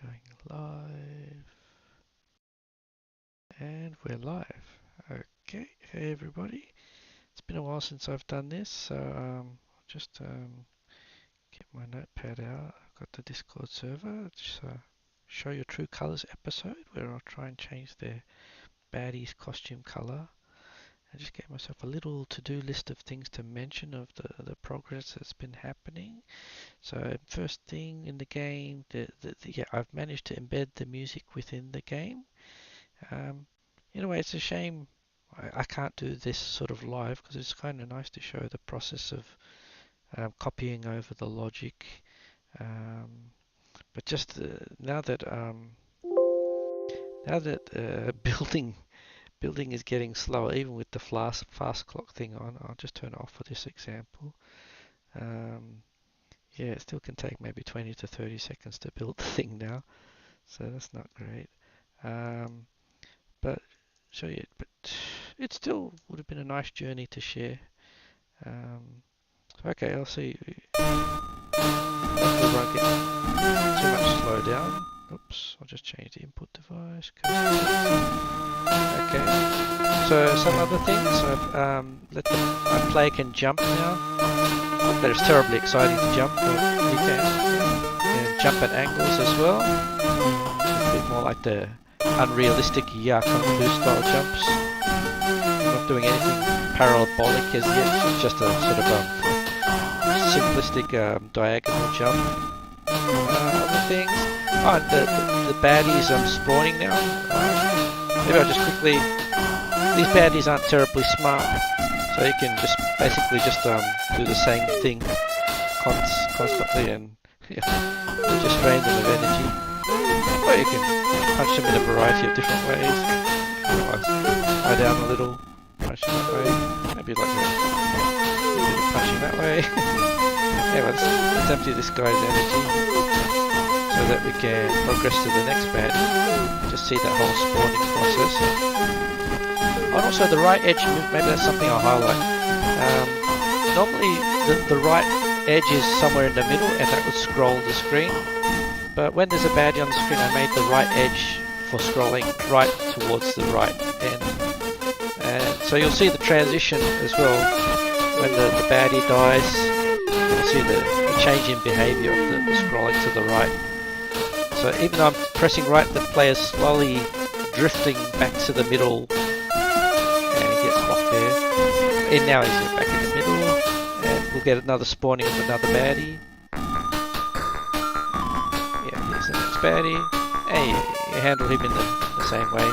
Going live. And we're live. Okay, hey everybody. It's been a while since I've done this, so I'll just get my notepad out. I've got the Discord server. It's Show Your True Colors episode where I'll try and change their baddies costume color. I just gave myself a little to-do list of things to mention of the progress that's been happening. So first thing in the game, yeah, I've managed to embed the music within the game. In a way, it's a shame I can't do this sort of live because it's kind of nice to show the process of copying over the logic. Um, but just now that building is getting slower, even with the fast clock thing on, I'll just turn it off for this example. Um, yeah, it still can take maybe 20 to 30 seconds to build the thing now, so that's not great. Um, but So yeah, but it still would have been a nice journey to share. Okay, I'll see. Hopefully won't get too much slow down. Oops, I'll just change the input device. Okay, so some other things. I've let my player can jump now. Not that it's terribly exciting to jump, but you can. And jump at angles as well. A bit more like the unrealistic Kung Fu style jumps. I'm not doing anything parabolic as yet, it's just a sort of simplistic diagonal jump. Other things, the baddies I'm spawning now. Maybe I'll just quickly, these baddies aren't terribly smart, so you can just basically just do the same thing constantly and just drain them of energy. Or you can punch them in a variety of different ways. Lie down a little, punch them that way, maybe like that. Punching that way. Anyway, let's empty this guy's energy so that we can progress to the next bed. Just see that whole spawning process. And also the right edge, maybe that's something I'll highlight. Normally the right edge is somewhere in the middle and that would scroll the screen. But when there's a baddie on the screen, I made the right edge for scrolling right towards the right end. And so you'll see the transition as well. When the baddie dies, you'll see the change in behavior of the scrolling to the right. So even though I'm pressing right, the player's slowly drifting back to the middle. And he gets locked there. And now he's back in the middle. And we'll get another spawning of another baddie. Baddie, and you handle him in the same way.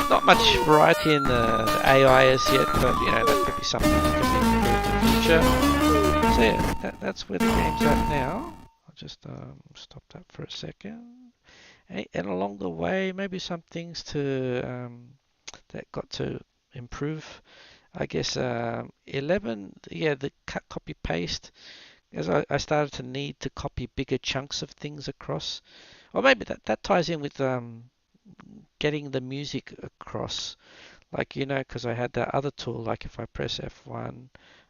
Not much variety in the AI as yet, but that could be something that could be improved in the future. So yeah, that's where the game's at now. I'll just stop that for a second. And along the way, maybe some things that got to improve. I guess 11, yeah, the cut, copy, paste. As I started to need to copy bigger chunks of things across, or maybe that ties in with getting the music across, like because I had that other tool, like if I press F1,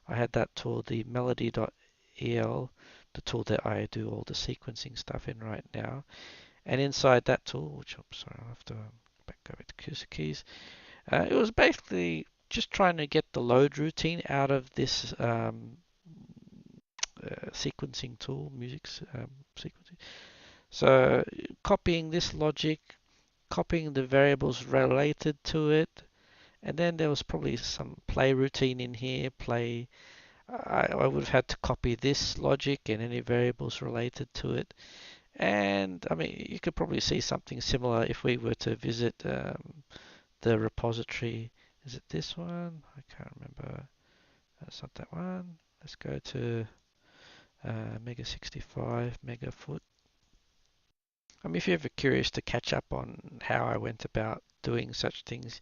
I had that tool, the melody.el, the tool that I do all the sequencing stuff in right now, and inside that tool, which I'm sorry, I'll have to back over to cursor keys, it was basically just trying to get the load routine out of this sequencing tool, music sequencing. So copying this logic, copying the variables related to it, and then there was probably some play routine in here. I would have had to copy this logic and any variables related to it. And I mean, you could probably see something similar if we were to visit the repository. Is it this one? I can't remember. That's not that one. Let's go to MEGA65, MegaFoot. I mean, if you're ever curious to catch up on how I went about doing such things,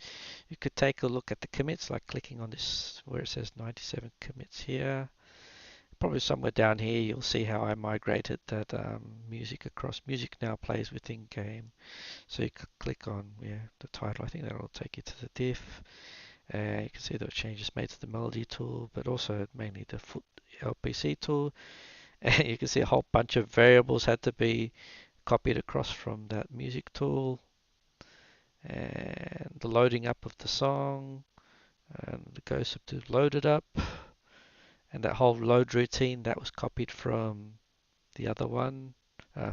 you could take a look at the commits, like clicking on this where it says 97 commits here. Probably somewhere down here you'll see how I migrated that music across. Music now plays within game. So you could click on the title. I think that'll take you to the diff. You can see the changes made to the melody tool, but also mainly the foot LPC tool. And you can see a whole bunch of variables had to be copied across from that music tool, and the loading up of the song, and it goes up to load it up, and that whole load routine that was copied from the other one,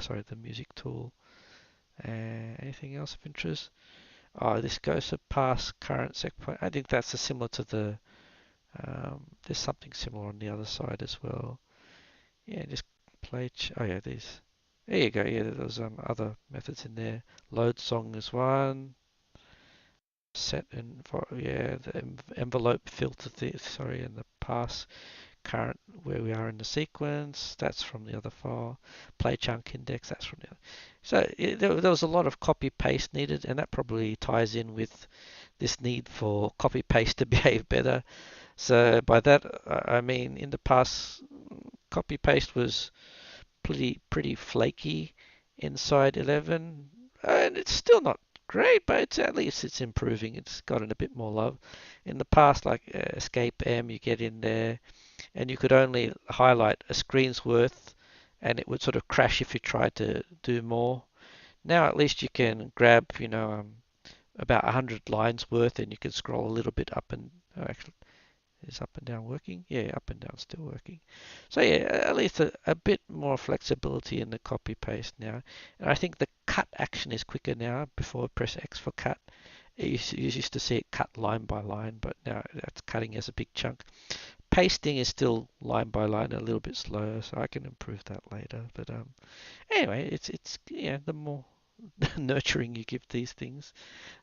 sorry, the music tool. Anything else of interest? Oh, this goes to pass current set point. I think that's similar to the, there's something similar on the other side as well. Yeah, just play, oh yeah, these. There you go, yeah, there's other methods in there. Load song is one. Set and for, yeah, the envelope filter, sorry, and the pass current where we are in the sequence, that's from the other file. Play chunk index, that's from the other. So there was a lot of copy paste needed, and that probably ties in with this need for copy paste to behave better. So by that I mean in the past copy paste was pretty flaky inside 11, and it's still not great, but it's at least it's improving. It's gotten a bit more love. In the past, like Escape M, you get in there and you could only highlight a screen's worth, and it would sort of crash if you tried to do more. Now at least you can grab, about 100 lines worth, and you can scroll a little bit up and actually is up and down working? Yeah, up and down still working. So yeah, at least a bit more flexibility in the copy paste now. And I think the cut action is quicker now. Before press X for cut, you used to see it cut line by line, but now that's cutting as a big chunk. Pasting is still line by line, a little bit slower, so I can improve that later. But anyway, it's yeah, the more nurturing you give these things,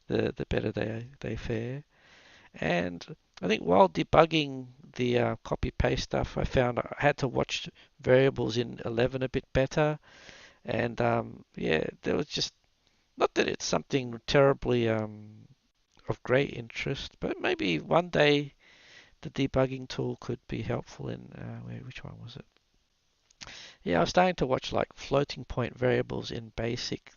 the better they fare. And I think while debugging the copy paste stuff, I found I had to watch variables in 11 a bit better. And yeah, there was just not that it's something terribly of great interest, but maybe one day the debugging tool could be helpful in which one was it? Yeah, I was starting to watch like floating point variables in BASIC.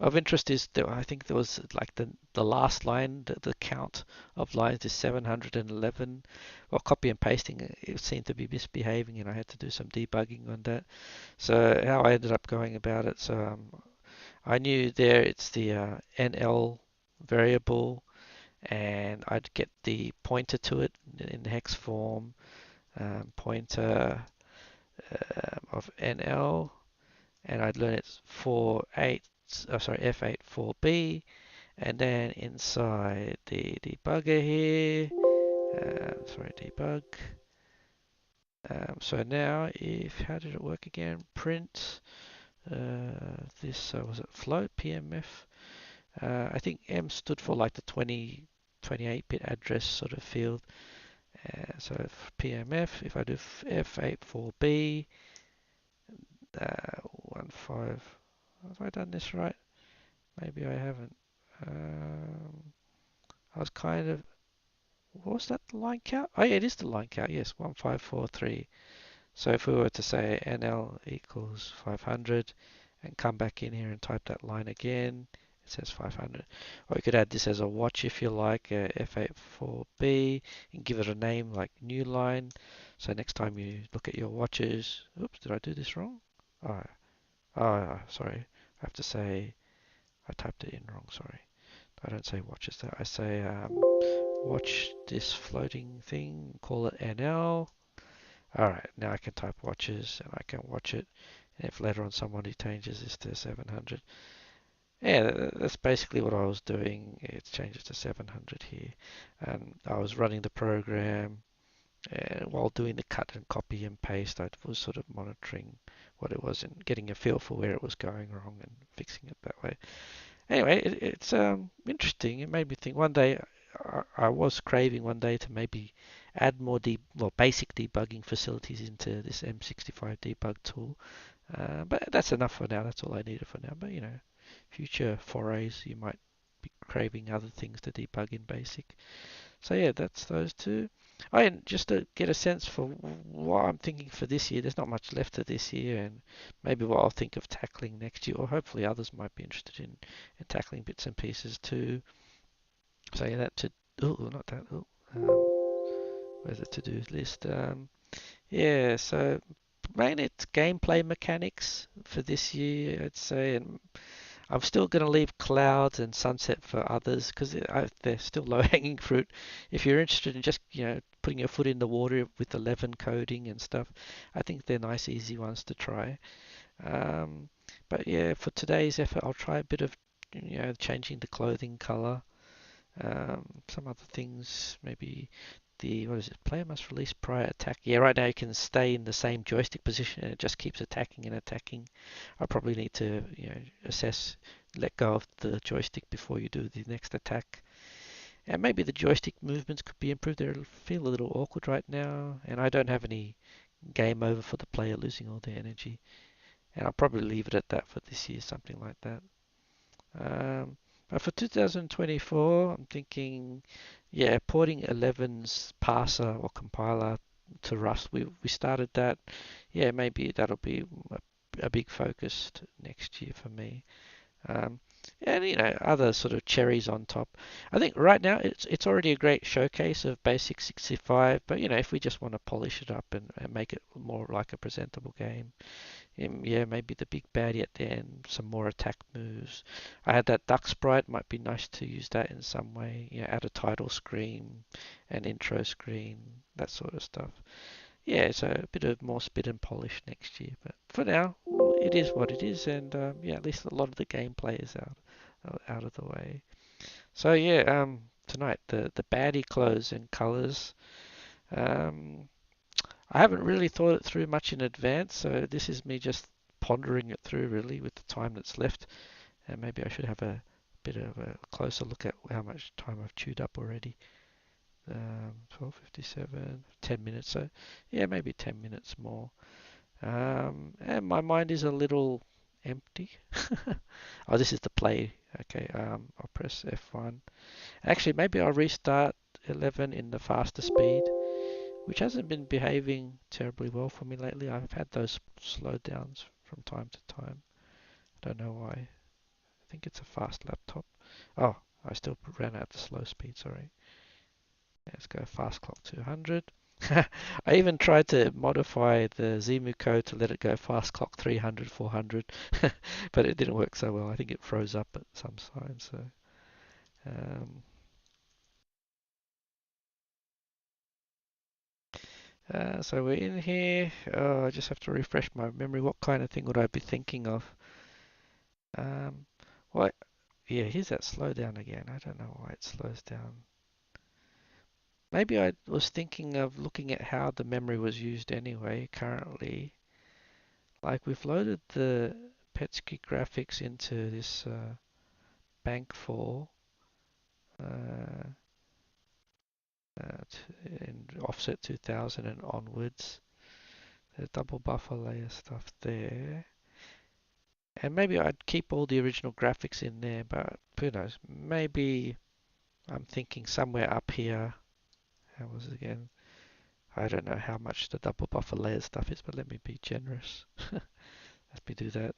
Of interest is that I think there was like the last line, the count of lines is 711. Well, copy and pasting it seemed to be misbehaving, and I had to do some debugging on that. So how I ended up going about it, so I knew there it's the NL variable, and I'd get the pointer to it in the hex form, pointer of NL, and I'd learn it's 48, sorry, F84B, and then inside the debugger here, sorry, debug. So now if, how did it work again? Print, this, was it float, PMF? I think M stood for like the 28-bit address sort of field. So PMF, if I do F84B, 15, have I done this right? Maybe I haven't. I was kind of, what was that the line count? Oh yeah, it is the line count, yes, 1543. So if we were to say NL equals 500 and come back in here and type that line again, it says 500. Or you could add this as a watch if you like, F84B, and give it a name like new line. So next time you look at your watches, oops, did I do this wrong? Oh, sorry. I have to say, I typed it in wrong, sorry. I don't say watches there. I say watch this floating thing, call it NL. Alright, now I can type watches and I can watch it. And if later on somebody changes this to 700, yeah, that's basically what I was doing. It changes to 700 here. I was running the program, and while doing the cut and copy and paste, I was sort of monitoring what it was and getting a feel for where it was going wrong and fixing it that way. Anyway, it's interesting. It made me think one day I was craving one day to maybe add more basic debugging facilities into this M65 debug tool. But that's enough for now. That's all I needed for now. But future forays, you might be craving other things to debug in basic. So yeah, that's those two. And just to get a sense for what I'm thinking for this year, there's not much left of this year, and maybe what I'll think of tackling next year, or hopefully others might be interested in tackling bits and pieces too. So yeah, that to, oh, not that, where's the to-do list? Yeah, so mainly it's gameplay mechanics for this year, I'd say, and I'm still going to leave clouds and sunset for others because they're still low-hanging fruit. If you're interested in just putting your foot in the water with 11 coding and stuff, I think they're nice, easy ones to try. Um, but yeah, for today's effort, I'll try a bit of changing the clothing color. Some other things, maybe the what is it? Player must release prior attack. Yeah, right now you can stay in the same joystick position and it just keeps attacking and attacking. I probably need to assess, let go of the joystick before you do the next attack. And maybe the joystick movements could be improved. They feel a little awkward right now, and I don't have any game over for the player losing all their energy. And I'll probably leave it at that for this year, something like that. Um, but for 2024, I'm thinking, yeah, porting 11's parser or compiler to Rust. We started that. Yeah, maybe that'll be a big focus next year for me. Um, and other sort of cherries on top. I think right now it's already a great showcase of Basic 65, but if we just want to polish it up and make it more like a presentable game, yeah, maybe the big baddie at the end, some more attack moves. I had that duck sprite, might be nice to use that in some way. Add a title screen, an intro screen, that sort of stuff. Yeah, so a bit of more spit and polish next year. But for now, it is what it is, and yeah, at least a lot of the gameplay is out of the way. So yeah, tonight the baddie clothes and colors. Um, I haven't really thought it through much in advance, so this is me just pondering it through really with the time that's left. And maybe I should have a bit of a closer look at how much time I've chewed up already. 12:57, 10 minutes. So yeah, maybe 10 minutes more. And my mind is a little empty. Oh, this is the play. Okay, I'll press F1. Actually, maybe I'll restart 11 in the faster speed, which hasn't been behaving terribly well for me lately. I've had those slowdowns from time to time. I don't know why. I think it's a fast laptop. Oh, I still ran out the slow speed, sorry. Let's go fast clock 200. I even tried to modify the Zemu code to let it go fast clock 300, 400, but it didn't work so well. I think it froze up at some signs. Um, so we're in here. Oh, I just have to refresh my memory. What kind of thing would I be thinking of? Um, what? Yeah, here's that slowdown again. I don't know why it slows down. Maybe I was thinking of looking at how the memory was used anyway, currently. Like we've loaded the Petsky graphics into this bank 4 uh, in offset 2000 and onwards. The double buffer layer stuff there. And maybe I'd keep all the original graphics in there, but who knows? Maybe I'm thinking somewhere up here. How was it again? I don't know how much the double buffer layer stuff is, but let me be generous. Let me do that.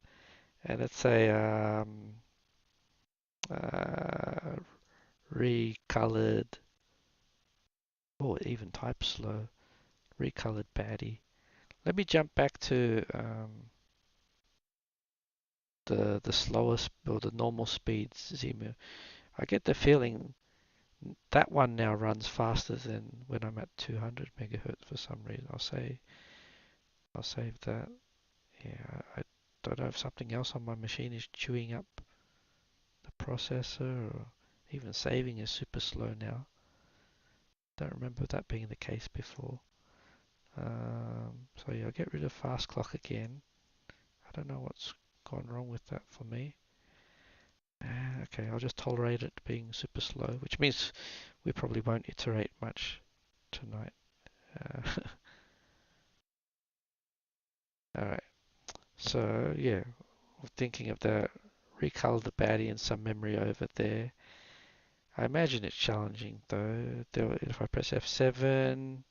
And let's say uh, recolored, oh, it even type slow, recolored baddie. Let me jump back to the slowest or the normal speed Zemu. I get the feeling that one now runs faster than when I'm at 200 megahertz for some reason. I'll save that. Yeah, I don't know if something else on my machine is chewing up the processor or even saving is super slow now. Don't remember that being the case before. So yeah, I'll get rid of fast clock again. I don't know what's gone wrong with that for me. Okay, I'll just tolerate it being super slow, which means we probably won't iterate much tonight. Alright, so yeah, thinking of the recolor the baddie and some memory over there. I imagine it's challenging though. If I press F7,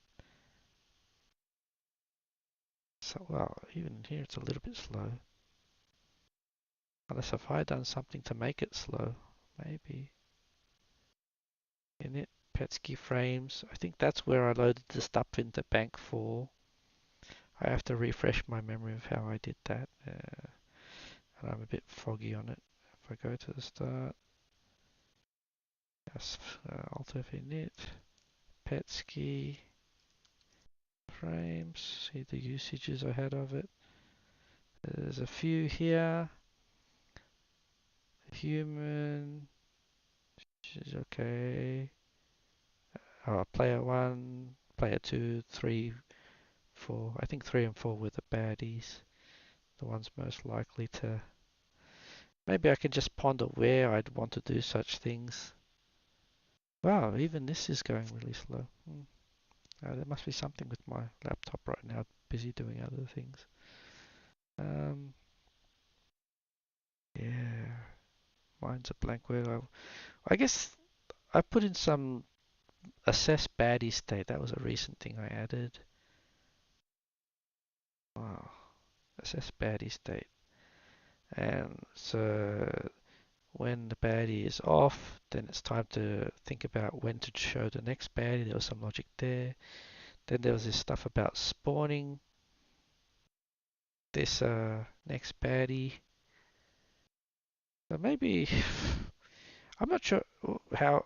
so well, even here it's a little bit slow. Unless if I done something to make it slow, maybe. In it, Petsky frames. I think that's where I loaded the stuff into Bank 4. I have to refresh my memory of how I did that. And I'm a bit foggy on it. If I go to the start, yes, Alt F init, Petsky, frames, see the usages I had of it. There's a few here. Human, which is okay. Player 1, player 2, 3, 4. I think 3 and 4 were the baddies. The ones most likely to... Maybe I can just ponder where I'd want to do such things. Wow, even this is going really slow. There must be something with my laptop right now, busy doing other things. Yeah, mine's a blank word. I guess I put in some assess baddie state. That was a recent thing I added. Wow, assess baddie state. And so when the baddie is off, then it's time to think about when to show the next baddie. There was some logic there. Then there was this stuff about spawning this next baddie. So maybe I'm not sure how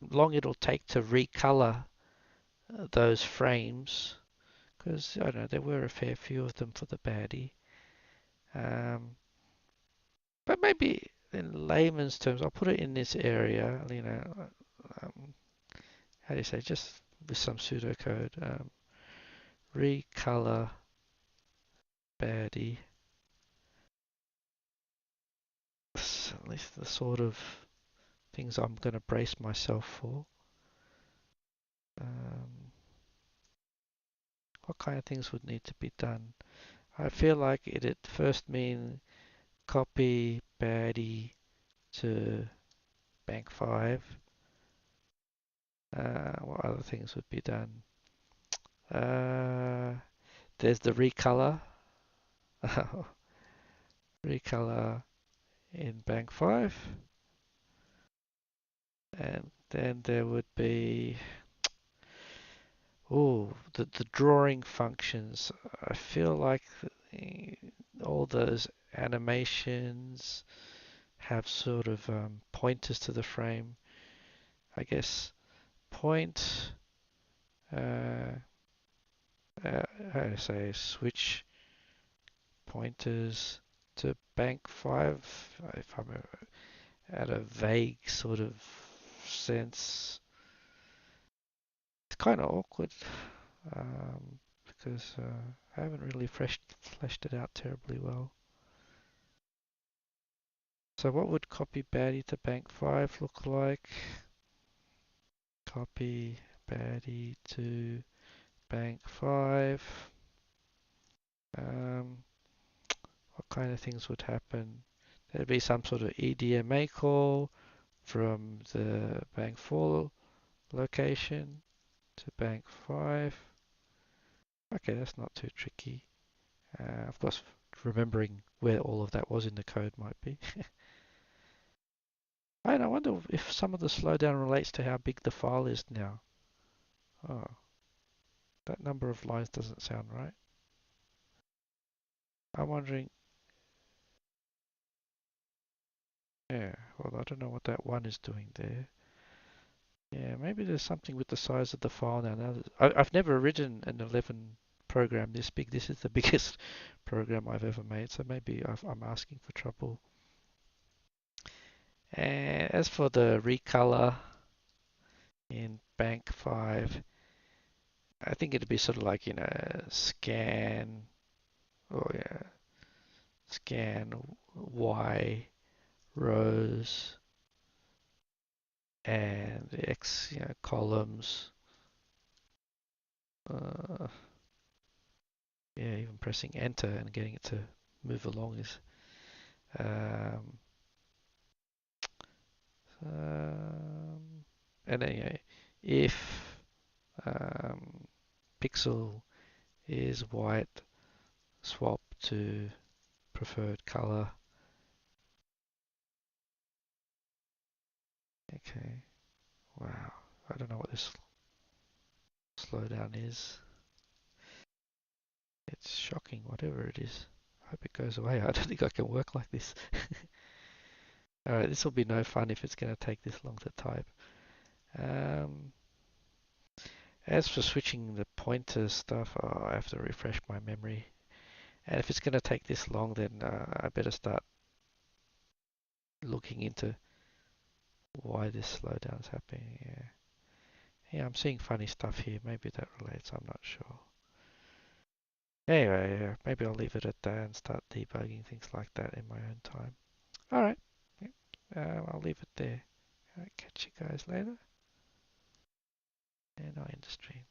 long it'll take to recolor those frames, because I don't know, there were a fair few of them for the baddie. But maybe in layman's terms, I'll put it in this area, how do you say, just with some pseudocode, recolor baddie. At least the sort of things I'm going to brace myself for. What kind of things would need to be done? I feel like it'd first mean copy baddie to bank 5. What other things would be done? There's the recolor. Recolor in bank 5. And then there would be the drawing functions. I feel like all those animations have sort of pointers to the frame. I guess point, how do I say, switch pointers to bank 5, if I'm at a vague sort of sense. It's kind of awkward because I haven't really fleshed it out terribly well. So what would copy baddie to bank 5 look like? Copy baddie to bank 5. What kind of things would happen? There'd be some sort of EDMA call from the bank 4 location to bank 5. Okay, that's not too tricky. Of course, remembering where all of that was in the code might be. I wonder if some of the slowdown relates to how big the file is now. Oh, that number of lines doesn't sound right. I'm wondering, yeah, well, I don't know what that 1 is doing there. Yeah, maybe there's something with the size of the file now. I've never written an 11 program this big. This is the biggest program I've ever made, so maybe I'm asking for trouble. And as for the recolor in bank 5, I think it'd be sort of like, scan, scan Y rows and X, columns. Yeah, even pressing enter and getting it to move along is um, and then if pixel is white, swap to preferred color. Okay, wow, I don't know what this slowdown is. It's shocking, whatever it is. I hope it goes away. I don't think I can work like this. Alright, this will be no fun if it's going to take this long to type. As for switching the pointer stuff, oh, I have to refresh my memory. And if it's going to take this long, then I better start looking into why this slowdown is happening. Yeah, I'm seeing funny stuff here. Maybe that relates. I'm not sure. Anyway, yeah, maybe I'll leave it at that and start debugging things like that in my own time. All right. I'll leave it there. All right, catch you guys later. And I'll end the stream.